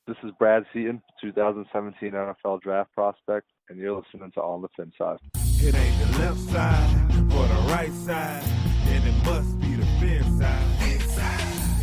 This is Brad Seaton, 2017 NFL Draft Prospect, and you're listening to On the Fin Side. It ain't the left side or the right side, then it must be the fin side.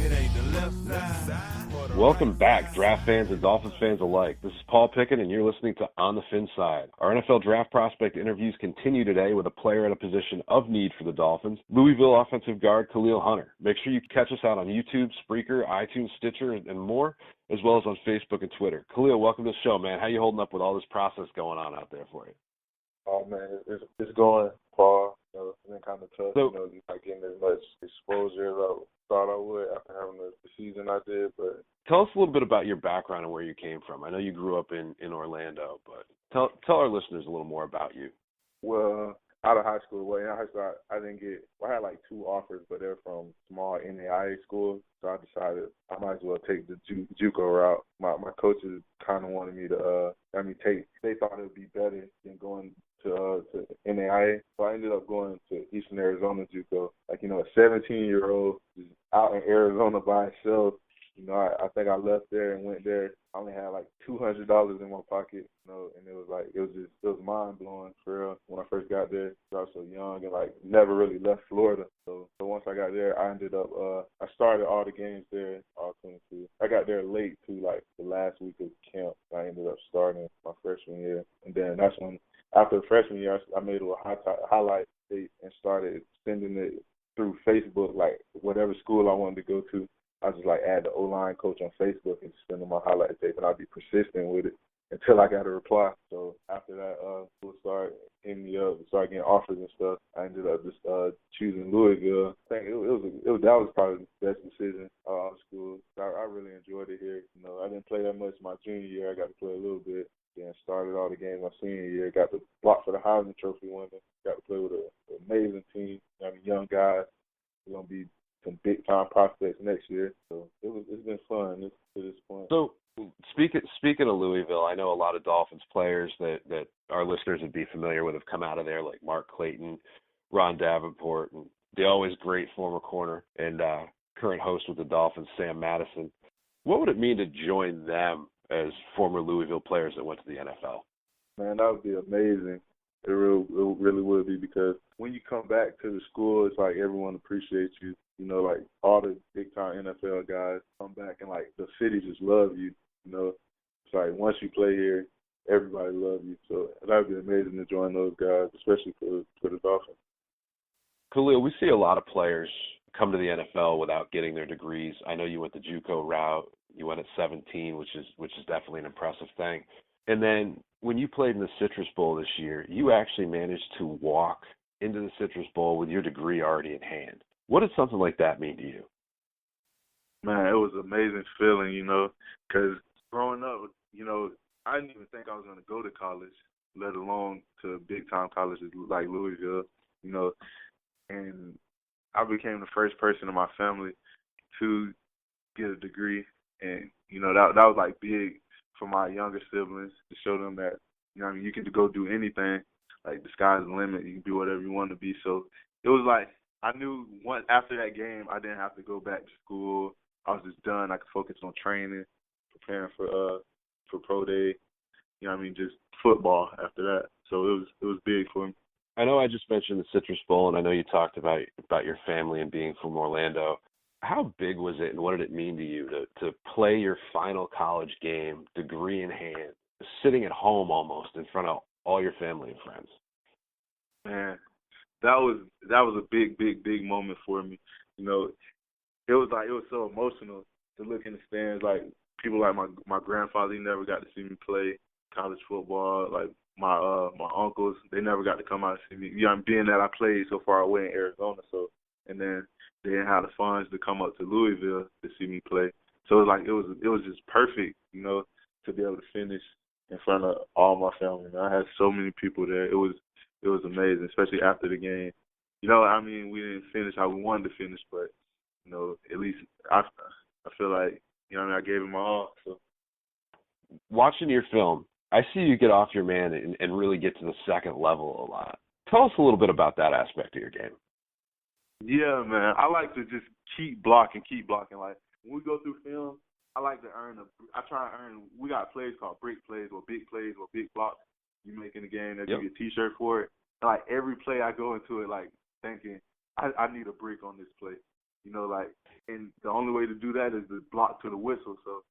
It ain't the left side or the Welcome right back, side. draft fans and Dolphins fans alike. This is Paul Pickett, and you're listening to On the Fin Side. Our NFL Draft Prospect interviews continue today with a player at a position of need for the Dolphins, Louisville offensive guard Khalil Hunter. Make sure you catch us out on YouTube, Spreaker, iTunes, Stitcher, and more, as well as on Facebook and Twitter. Khalil, welcome to the show, man. How you holding up with all this process going on out there for you? Oh man, it's going, Paul. It's been kind of tough, So- not getting as much exposure as I thought I would after having the season I did. But Tell us a little bit about your background and where you came from. I know you grew up in Orlando, but tell our listeners a little more about you. well, out of high school, in high school I didn't get. I had like 2 offers, but they're from small NAIA schools. So I decided I might as well take the JUCO route. My coaches kind of wanted me to take. They thought it would be better than going to NAIA. So I ended up going to Eastern Arizona JUCO. A 17-year-old just out in Arizona by himself. I think I left there and went there. I only had like $200 in my pocket, and it was mind blowing for real when I first got there. I was so young and never really left Florida. So once I got there, I ended up I started all the games there, all 22. I got there late to the last week of camp. I ended up starting my freshman year, and then that's when after the freshman year I made a highlight tape and started sending it through Facebook, whatever school I wanted to go to. I just add the O-line coach on Facebook and send them my highlight tape, and I'd be persistent with it until I got a reply. So after that, school started hitting me up, started getting offers and stuff. I ended up just choosing Louisville. I think that was probably the best decision out of school. I really enjoyed it here. I didn't play that much my junior year. I got to play a little bit. Then started all the games my senior year. Got to block for the Heisman Trophy winner. Got to play with an amazing team. Young guys. We're gonna be some big time prospects next year. So it's been fun to this point. So speaking of Louisville, I know a lot of Dolphins players that our listeners would be familiar with have come out of there, like Mark Clayton, Ron Davenport, and the always great former corner and current host with the Dolphins, Sam Madison. What would it mean to join them as former Louisville players that went to the NFL? Man, that would be amazing. It really would be, because when you come back to the school, it's like everyone appreciates you. All the big-time NFL guys come back and, the city just love you. It's like once you play here, everybody loves you. So that would be amazing to join those guys, especially for the Dolphins. Khalil, we see a lot of players come to the NFL without getting their degrees. I know you went the JUCO route. You went at 17, which is definitely an impressive thing. And then when you played in the Citrus Bowl this year, you actually managed to walk into the Citrus Bowl with your degree already in hand. What does something like that mean to you? Man, it was an amazing feeling, because growing up, I didn't even think I was going to go to college, let alone to big-time colleges like Louisville, and I became the first person in my family to get a degree, and, that was, big for my younger siblings to show them that, you can go do anything. The sky's the limit. You can do whatever you want to be. So it was I knew after that game, I didn't have to go back to school. I was just done. I could focus on training, preparing for pro day. Just football after that. So it was big for me. I know I just mentioned the Citrus Bowl, and I know you talked about your family and being from Orlando. How big was it, and what did it mean to you to play your final college game, degree in hand, sitting at home almost in front of all your family and friends? Man, that was a big moment for me. It was so emotional to look in the stands. People like my grandfather, he never got to see me play college football. My uncles, they never got to come out and see me. Being that I played so far away in Arizona, and then they didn't have the funds to come up to Louisville to see me play. So it was just perfect, to be able to finish in front of all my family. I had so many people there. It was amazing, especially after the game. We didn't finish how we wanted to finish, but at least I feel like I gave it my all. So watching your film, I see you get off your man and really get to the second level a lot. Tell us a little bit about that aspect of your game. Yeah, man. I like to just keep blocking. When we go through film, I like to I try to earn. We got plays called break plays or big blocks you make in the game. They'll give you a T-shirt for it. Like every play I go into it like thinking I need a break on this play. You know, like, and the only way to do that is to block to the whistle. So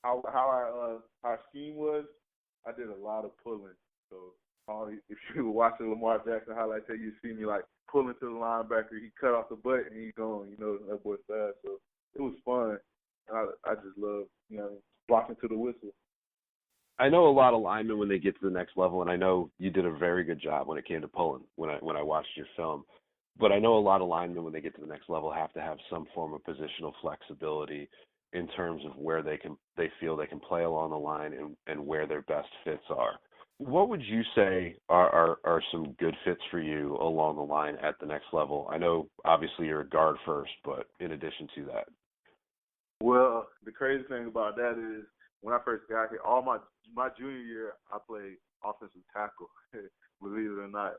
how our scheme was, I did a lot of pulling. So if you were watching Lamar Jackson highlights, you see me like pulling to the linebacker. He cut off the butt and he's gone. You know, that boy's fast. So it was fun. I just love, blocking to the whistle. I know a lot of linemen when they get to the next level, and I know you did a very good job when it came to pulling when I watched your film. But I know a lot of linemen when they get to the next level have to have some form of positional flexibility in terms of where they feel they can play along the line and where their best fits are. What would you say are some good fits for you along the line at the next level? I know obviously you're a guard first, but in addition to that. Well, the crazy thing about that is when I first got here, all my junior year, I played offensive tackle, believe it or not.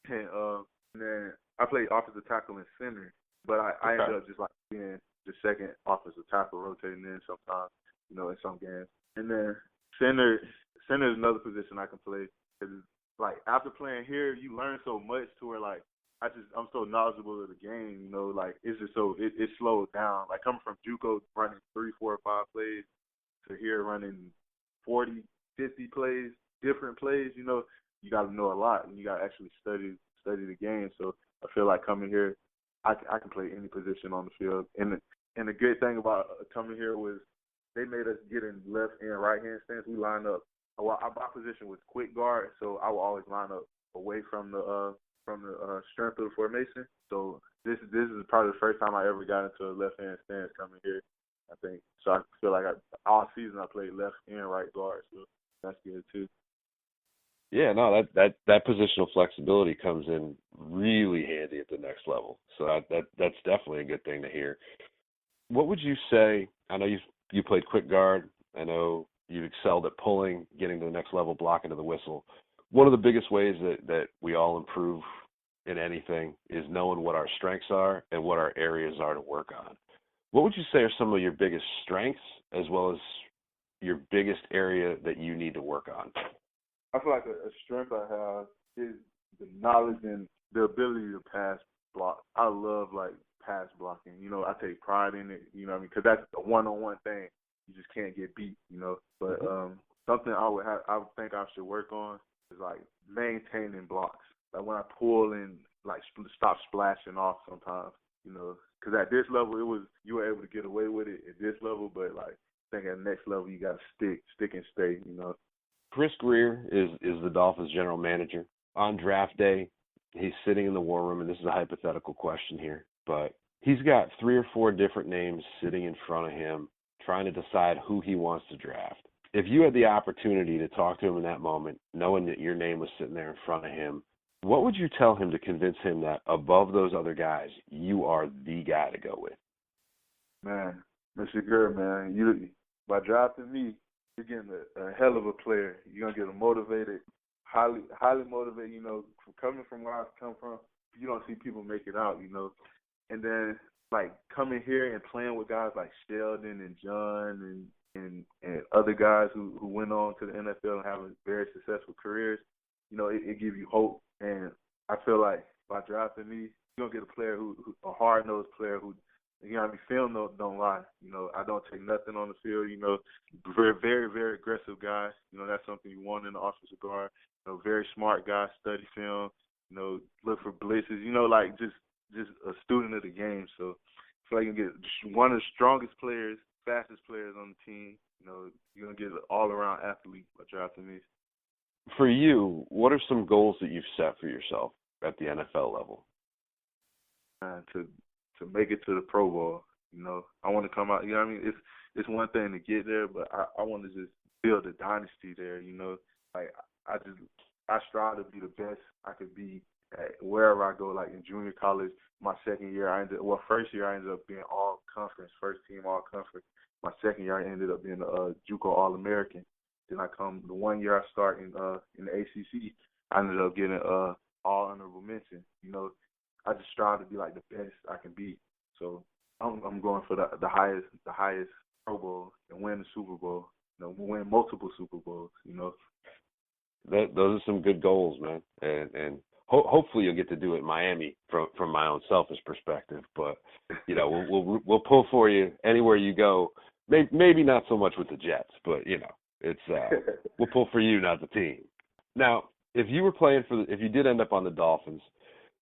And then I played offensive tackle and center, but I ended up just like being the second offensive tackle, rotating in sometimes, in some games. And then center is another position I can play. Cause like after playing here, you learn so much to where like I'm so knowledgeable of the game, like it's just so it slowed down. Like coming from JUCO running 3, 4, 5 plays to here running 40, 50 plays, different plays, you got to know a lot and you got to actually study the game. So I feel like coming here, I can play any position on the field. And the good thing about coming here was they made us get in left and right hand stance. We lined up. Well, my position was quick guard, so I would always line up away from the strength of the formation. So this is probably the first time I ever got into a left hand stance coming here, I think. So I feel like all season I played left and right guard, so that's good too. Yeah, no, that positional flexibility comes in really handy at the next level. So that's definitely a good thing to hear. What would you say? I know you played quick guard. I know you excelled at pulling, getting to the next level, blocking to the whistle. One of the biggest ways that we all improve in anything is knowing what our strengths are and what our areas are to work on. What would you say are some of your biggest strengths as well as your biggest area that you need to work on? I feel like a strength I have is the knowledge and the ability to pass block. I love like pass blocking. I take pride in it. You know what I mean? Because that's a one-on-one thing. You just can't get beat. But something I would think I should work on is like maintaining blocks. Like when I pull and like stop splashing off sometimes. Because at this level you were able to get away with it at this level, but like I think at the next level you got to stick and stay. Chris Greer is the Dolphins general manager. On draft day, he's sitting in the war room, and this is a hypothetical question here, but he's got 3 or 4 different names sitting in front of him trying to decide who he wants to draft. If you had the opportunity to talk to him in that moment, knowing that your name was sitting there in front of him, what would you tell him to convince him that above those other guys, you are the guy to go with? Man, Mr. Greer, man, by drafting me, you're getting a hell of a player. You're going to get a motivated, highly motivated, coming from where I've come from, you don't see people make it out, And then, like, coming here and playing with guys like Sheldon and John and other guys who went on to the NFL and having very successful careers, it gives you hope. And I feel like by drafting me, you're going to get a player who a hard-nosed player who, film don't lie. I don't take nothing on the field. Very, very, very aggressive guy. That's something you want in the offensive guard. Very smart guy, study film. Look for blitzes. Like just a student of the game. So I feel like you can get one of the strongest players, fastest players on the team. You're gonna get an all-around athlete by drafting me. For you, what are some goals that you've set for yourself at the NFL level? To make it to the Pro Bowl, I want to come out. It's one thing to get there, but I want to just build a dynasty there. Like I strive to be the best I could be at wherever I go. Like in junior college, my second year first year I ended up being all conference, first team all conference. My second year I ended up being a JUCO All American. Then the 1 year I start in the ACC, I ended up getting all honorable mention. I just strive to be like the best I can be. So I'm going for the highest Pro Bowl and win the Super Bowl. Win multiple Super Bowls. Those are some good goals, man, and hopefully you'll get to do it in Miami from my own selfish perspective. But we'll pull for you anywhere you go. Maybe not so much with the Jets, but it's we'll pull for you, not the team. Now, if you were playing if you did end up on the Dolphins,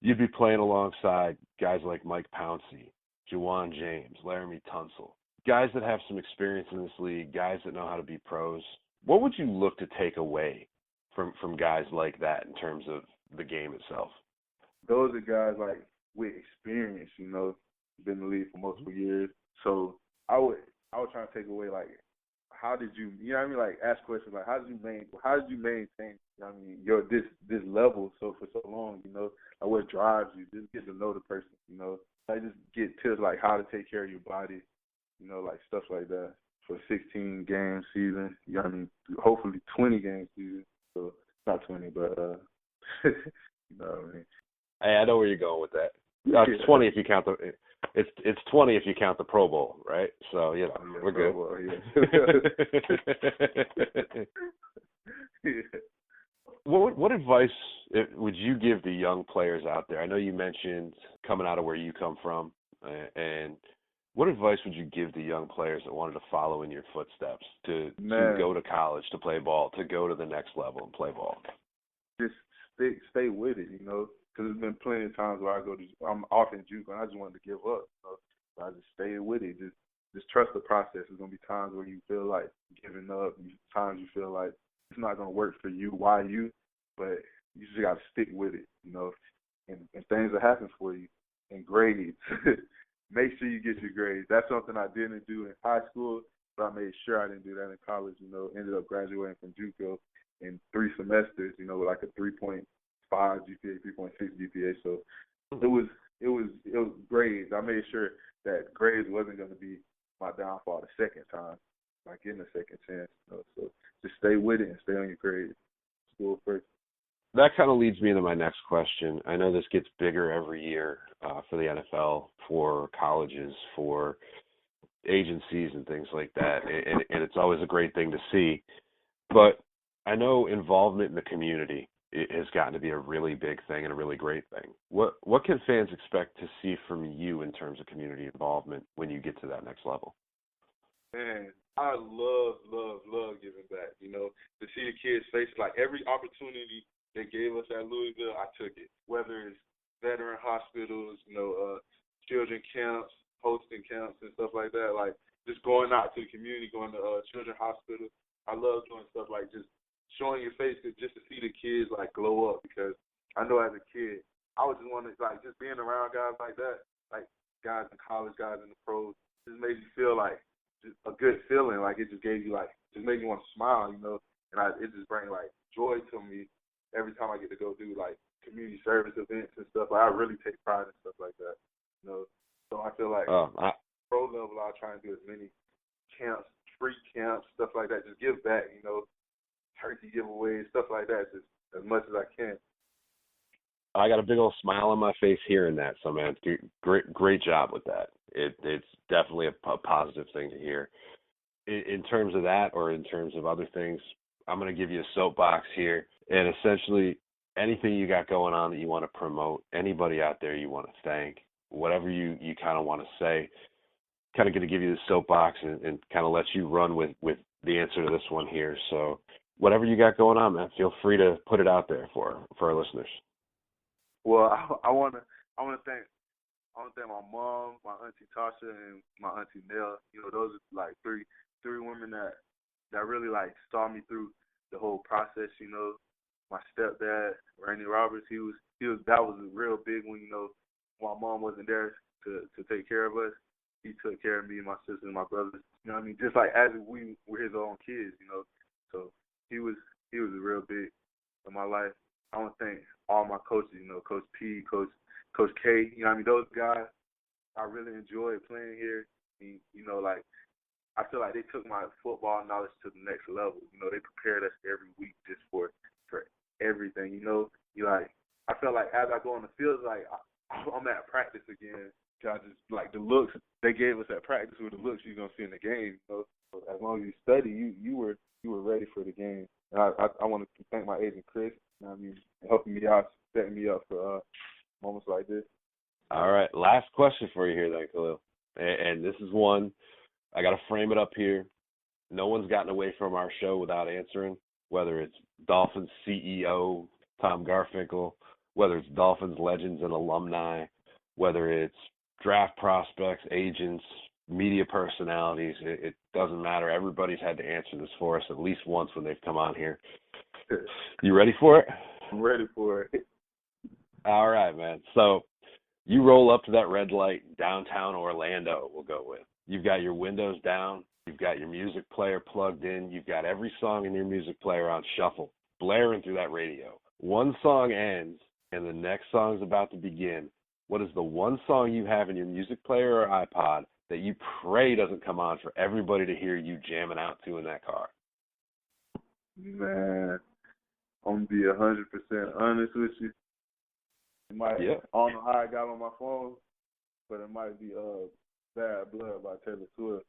you'd be playing alongside guys like Mike Pouncey, Juwan James, Laramie Tunsil, guys that have some experience in this league, guys that know how to be pros. What would you look to take away from guys like that in terms of the game itself? Those are guys like with experience, been in the league for multiple years. So I was trying to take away like, how did you, like ask questions like, how did you maintain, your this level for so long, like what drives you? Just get to know the person, like just get tips like how to take care of your body, like stuff like that for 16 game season. Hopefully 20 game season. So not 20, but you know what I mean. Hey, I know where you're going with that. It's 20 if you count it's 20 if you count the Pro Bowl, right? So we're good. Bowl, yeah. What advice would you give the young players out there? I know you mentioned coming out of where you come from, and what advice would you give the young players that wanted to follow in your footsteps to go to college to play ball, to go to the next level and play ball? Just stay with it, because there's been plenty of times where I'm off in JUCO and I just wanted to give up, but I just stayed with it. Just trust the process. There's gonna be times where you feel like giving up. Times you feel like it's not gonna work for you. Why you? But you just gotta stick with it, and things will happen for you. And grades. Make sure you get your grades. That's something I didn't do in high school, but I made sure I didn't do that in college. Ended up graduating from JUCO in 3 semesters, with like a 3.5 GPA, 3.6 GPA. So it was grades. I made sure that grades wasn't going to be my downfall the second time, like getting a second chance. So just stay with it and stay on your grades. School first. That kind of leads me into my next question. I know this gets bigger every year for the NFL, for colleges, for agencies and things like that, and it's always a great thing to see. But I know involvement in the community has gotten to be a really big thing and a really great thing. What can fans expect to see from you in terms of community involvement when you get to that next level? Man, I love giving back, to see the kids' faces. Like every opportunity they gave us at Louisville, I took it. Whether it's veteran hospitals, children camps, hosting camps and stuff like that, like just going out to the community, going to children's hospitals. I love doing stuff like just showing your face just to see the kids like glow up, because I know as a kid, I was just wanting like just being around guys like that, like guys in college, guys in the pros, just made you feel like just a good feeling. Like it just gave you just made you want to smile, and it just bring like joy to me every time I get to go do like community service events and stuff. Like I really take pride in stuff like that, So I feel like pro level, I'll try and do as many camps, free camps, stuff like that. Just give back, turkey giveaways, stuff like that, just as much as I can. I got a big old smile on my face hearing that. So, man, great job with that. It's definitely a positive thing to hear. In terms of that, or in terms of other things, I'm going to give you a soapbox here, and essentially anything you got going on that you want to promote, anybody out there you want to thank, whatever you kind of want to say, kind of going to give you the soapbox and kind of let you run with the answer to this one here. So whatever you got going on, man, feel free to put it out there for our listeners. Well, I want to thank my mom, my auntie Tasha, and my auntie Nell. Those are like three women that really like saw me through the whole process. My stepdad, Randy Roberts, that was a real big one. My mom wasn't there to take care of us. He took care of me and my sister and my brothers. Just like as we were his own kids. So he was a real big in my life. I want to thank all my coaches. Coach P, Coach K. Those guys. I really enjoyed playing here. And, like I feel like they took my football knowledge to the next level. They prepared us every week just for everything. I felt like as I go on the field, like I'm at practice again. I just like the looks they gave us at practice were the looks you're gonna see in the game. So as long as you study, you were ready for the game. And I want to thank my agent Chris. You know what I mean, helping me out, setting me up for moments like this. All right, last question for you here, then, Khalil. And this is one I got to frame it up here. No one's gotten away from our show without answering, whether it's Dolphins CEO Tom Garfinkel, whether it's Dolphins legends and alumni, whether it's draft prospects, agents, media personalities. It doesn't matter. Everybody's had to answer this for us at least once when they've come on here. You ready for it? I'm ready for it. All right, man. So you roll up to that red light downtown Orlando, we'll go with. You've got your windows down. You've got your music player plugged in. You've got every song in your music player on shuffle, blaring through that radio. One song ends, and the next song's about to begin. What is the one song you have in your music player or iPod that you pray doesn't come on for everybody to hear you jamming out to in that car? Man, I'm going to be 100% honest with you. It might, I don't know how I got on my phone, but it might be Bad Blood by Taylor Swift.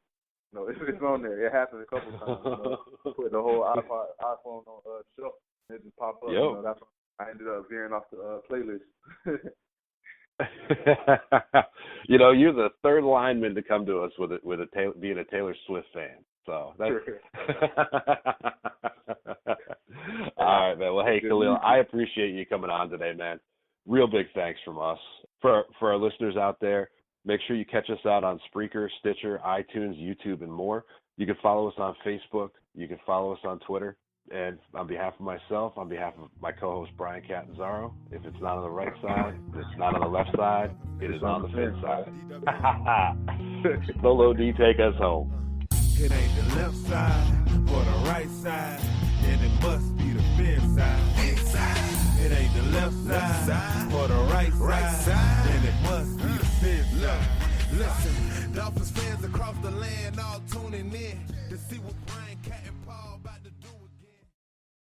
No, it's on there. It happened a couple times. Put the whole iPhone on shuffle. It just popped up. That's why I ended up veering off the playlist. You're the third lineman to come to us with being a Taylor Swift fan. So that's all right, man. Well, hey, Khalil, I appreciate you coming on today, man. Real big thanks from us. For our listeners out there, make sure you catch us out on Spreaker, Stitcher, iTunes, YouTube, and more. You can follow us on Facebook. You can follow us on Twitter. And on behalf of myself, on behalf of my co-host Brian Catanzaro, if it's not on the right side, it's not on the left side, it is on the fin side. Solo D, take us home. It ain't the left side or the right side, then it must be the fin side. It ain't the left side or the right side, then it must be the fin side. Listen, Dolphins fans across the land all tuning in to see what Brian Cat and Paul about